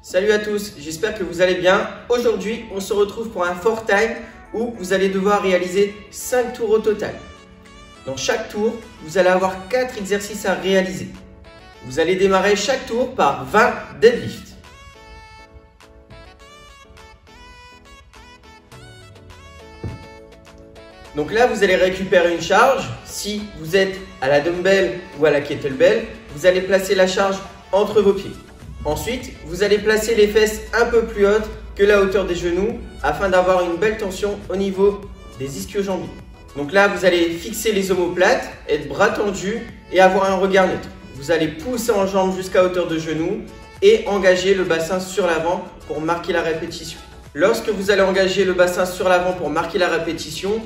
Salut à tous, j'espère que vous allez bien. Aujourd'hui, on se retrouve pour un 4Time où vous allez devoir réaliser 5 tours au total. Dans chaque tour, vous allez avoir 4 exercices à réaliser. Vous allez démarrer chaque tour par 20 deadlifts. Donc là, vous allez récupérer une charge. Si vous êtes à la dumbbell ou à la kettlebell, vous allez placer la charge entre vos pieds. Ensuite, vous allez placer les fesses un peu plus hautes que la hauteur des genoux afin d'avoir une belle tension au niveau des ischio-jambiers. Donc là, vous allez fixer les omoplates, être bras tendus et avoir un regard neutre. Vous allez pousser en jambes jusqu'à hauteur de genoux et engager le bassin sur l'avant pour marquer la répétition. Lorsque vous allez engager le bassin sur l'avant pour marquer la répétition,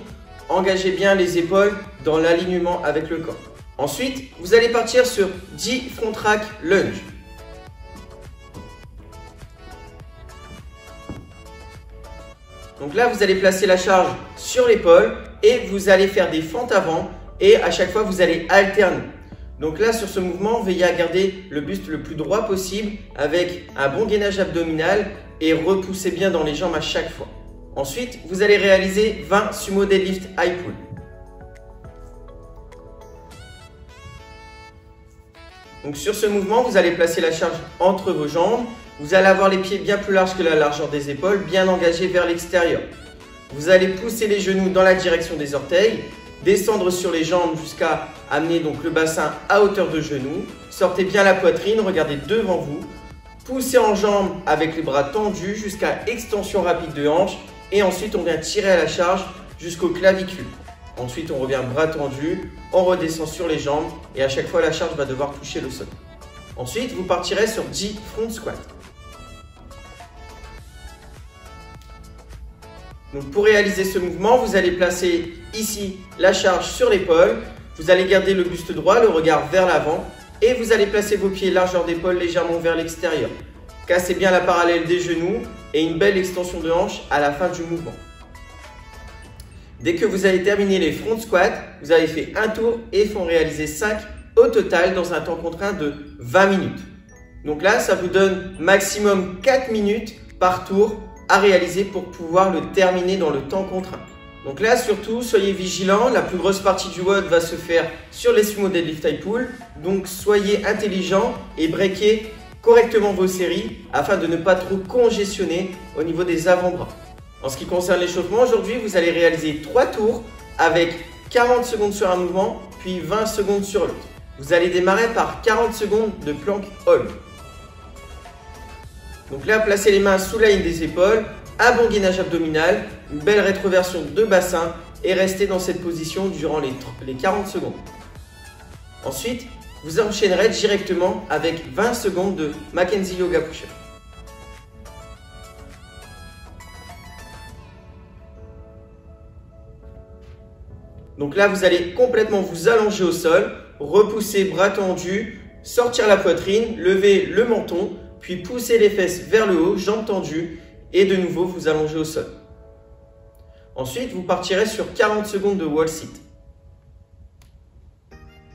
engagez bien les épaules dans l'alignement avec le corps. Ensuite, vous allez partir sur 10 front rack lunge. Donc là, vous allez placer la charge sur l'épaule et vous allez faire des fentes avant et à chaque fois, vous allez alterner. Donc là, sur ce mouvement, veillez à garder le buste le plus droit possible avec un bon gainage abdominal et repoussez bien dans les jambes à chaque fois. Ensuite, vous allez réaliser 20 sumo deadlift high pull. Donc sur ce mouvement, vous allez placer la charge entre vos jambes. Vous allez avoir les pieds bien plus larges que la largeur des épaules, bien engagés vers l'extérieur. Vous allez pousser les genoux dans la direction des orteils, descendre sur les jambes jusqu'à amener donc le bassin à hauteur de genoux. Sortez bien la poitrine, regardez devant vous. Poussez en jambes avec les bras tendus jusqu'à extension rapide de hanche. Et ensuite, on vient tirer à la charge jusqu'au clavicule. Ensuite, on revient bras tendus, on redescend sur les jambes et à chaque fois, la charge va devoir toucher le sol. Ensuite, vous partirez sur 10 front squat. Donc pour réaliser ce mouvement, vous allez placer ici la charge sur l'épaule. Vous allez garder le buste droit, le regard vers l'avant et vous allez placer vos pieds largeur d'épaule légèrement vers l'extérieur. Cassez bien la parallèle des genoux et une belle extension de hanche à la fin du mouvement. Dès que vous avez terminé les front squats, vous avez fait un tour et faut en réaliser 5 au total dans un temps contraint de 20 minutes. Donc là, ça vous donne maximum 4 minutes par tour à réaliser pour pouvoir le terminer dans le temps contraint. Donc là, surtout, soyez vigilants. La plus grosse partie du WOD va se faire sur les sumo deadlift high pull. Donc soyez intelligents et breakez correctement vos séries afin de ne pas trop congestionner au niveau des avant-bras. En ce qui concerne l'échauffement, aujourd'hui, vous allez réaliser 3 tours avec 40 secondes sur un mouvement, puis 20 secondes sur l'autre. Vous allez démarrer par 40 secondes de plank hold. Donc là, placez les mains sous la ligne des épaules, un bon gainage abdominal, une belle rétroversion de bassin et restez dans cette position durant les 40 secondes. Ensuite, vous enchaînerez directement avec 20 secondes de Mackenzie Yoga Push-Up. Donc là, vous allez complètement vous allonger au sol, repousser bras tendus, sortir la poitrine, lever le menton, puis poussez les fesses vers le haut, jambes tendues et de nouveau vous allongez au sol. Ensuite, vous partirez sur 40 secondes de wall sit.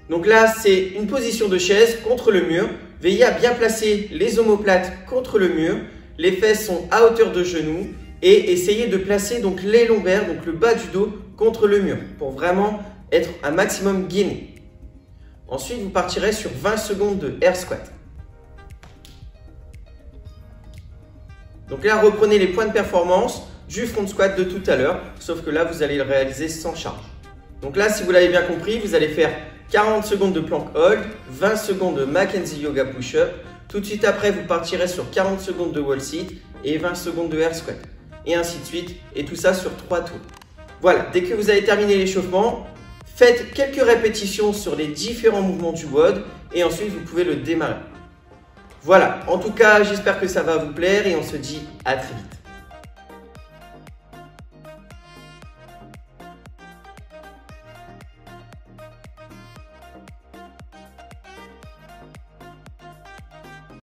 Donc là, c'est une position de chaise contre le mur. Veillez à bien placer les omoplates contre le mur. Les fesses sont à hauteur de genoux et essayez de placer donc les lombaires, donc le bas du dos contre le mur pour vraiment être un maximum gainé. Ensuite, vous partirez sur 20 secondes de air squat. Donc là, reprenez les points de performance du front squat de tout à l'heure, sauf que là, vous allez le réaliser sans charge. Donc là, si vous l'avez bien compris, vous allez faire 40 secondes de plank hold, 20 secondes de Mackenzie Yoga Push-Up. Tout de suite après, vous partirez sur 40 secondes de wall sit et 20 secondes de air squat. Et ainsi de suite, et tout ça sur 3 tours. Voilà, dès que vous avez terminé l'échauffement, faites quelques répétitions sur les différents mouvements du WOD et ensuite, vous pouvez le démarrer. Voilà, en tout cas, j'espère que ça va vous plaire et on se dit à très vite.